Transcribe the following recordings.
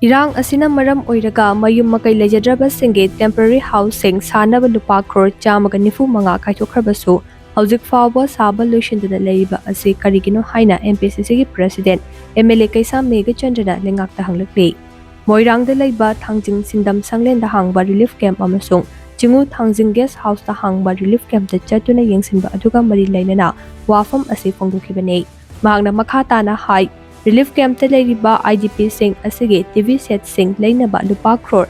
IRANG ASINA MARAM OIRAGA MAYUM MAKEI LEIJADRABA SINGI temporary housing SHANABA Lupa Crore Chamaga Nifu Manga Kaithokhrabasu Houjik Phaoba SHABA Loishindana Leiriba Asi Karigino HAINA MPCC President MLA KEISHAM MEGHACHANDRA LEINGAK HANGLAKLI MOIRANG LEIBA THANGJING SINDAM SANGLEN HANGBA relief camp amasung Jingu Thangjing guest house HANGBA relief camp chatuna yengsinba aduga mari lainana wafam asi phongdokibane mahangna makhatana hai relief camp Leiriba IDP Sing asige TV set Sing Leinaba Lupa Crore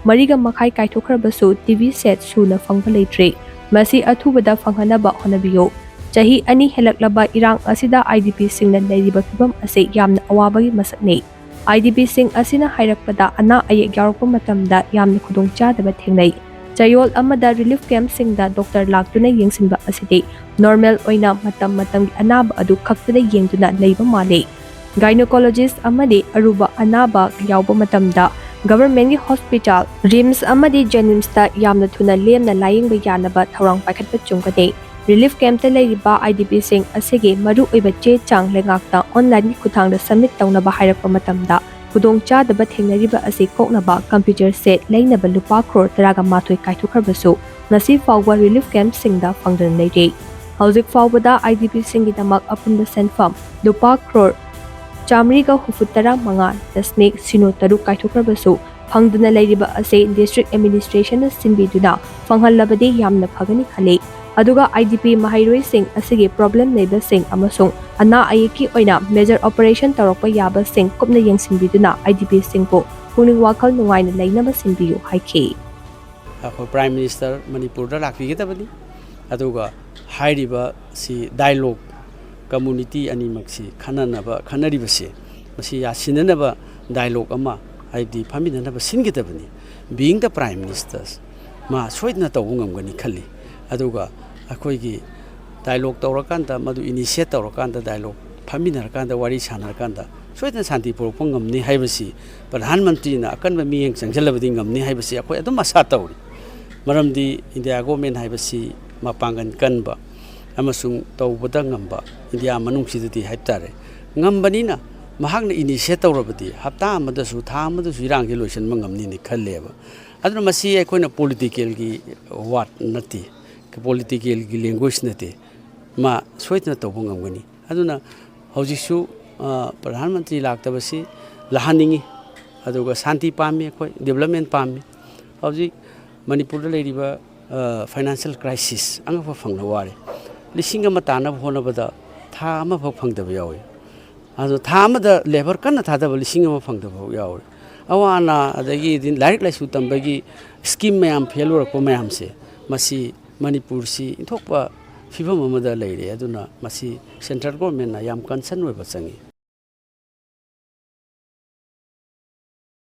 Mariga Makai Kaithokhrabasu TV set Suna Fangba Leitre Masi Athubada Fanghanaba Honabiyo Chahi Ani Helaklaba IRANG Asida IDP Sing na Leiriba Fibam ase yamna awabagi masakne IDP Sing asina hairakpada ana ayek yarakpa matamda yamna khudongchadaba thengnai Chayol amada relief camp singda Dr. Laktuna yengsinba aside normal oina matam anaba adu khaktuna yengduna leiba male gynecologist amadi aruba anaba yauba matamda government hospital rims amadi jenims ta yamna thuna lemna layingba yanaba thorang paikhatpa chungkade relief camp ta leiriba IDP sing asige maru oiba che chang lengakta online ni khuthangda submit tawnaba hairakpa matamda khudongchadaba thengnariba ase koknaba computer set leinaba Lupa Crore taraga mathoi kaithokhrabasu ngasi fawba relief camp singda fangdan leire Houjik Phaobada IDP singi damak apunba senfam Lupa Crore Chamriga Hufutara Manga Dasmik Sino Taru Kaithokhrabasu Phangduna Leiriba ase district administration sinbiduna Fanghalabadi yamna phagani khale aduga IDP Mahairoi Sing asige problem neighbor Sing amasung ana ayeki oina major operation tarokpa yaba Sing kupna yengsinbiduna IDP Sing ko puning wakhal nungaina leinaba sinbiyu haike Akho Prime Minister Manipur da lakhigetabani aduga hairiba si dialogue community animaksi khananaba khanaribase masi yasinanaba dialogue ama haidi phaminanaba singetabani being the prime ministers ma soidna tawungamgani khalli aduga akhoigi dialogue tawrakanda madu initiate tawrakanda dialogue phaminarakanda wari sanarakanda soidna santi porpongamni haibasi pradhan mantri na akanba miyeng changjalabadi ngamni haibasi akhoi adum asa tawri maramdi india government haibasi mapangan kanba amasung tawbada ngamba India manungsidati haiptare ngambanina mahakna initiate tawrabadi hapta amadasu tha amadasu IRANG gi loisan mangamni ni khalleba aduna masi akoina political gi what nati political gi language nati ma soitna tawbungam aduna hojiksu pradhan mantri laktabasi lahaningi aduga santi pami akoi development pami hojik Manipur da leiriba financial crisis anga phangna ware lising ama tanab honabada tha ama phangdaba yawi adu tha amada labor kana thadaba lising ama phangdaba yawi awana adagi din laik laisu tambagi scheme mayam failure ko mayam se masi Manipur si thokpa fibam amada leire aduna masi central government na yam concern we bachangi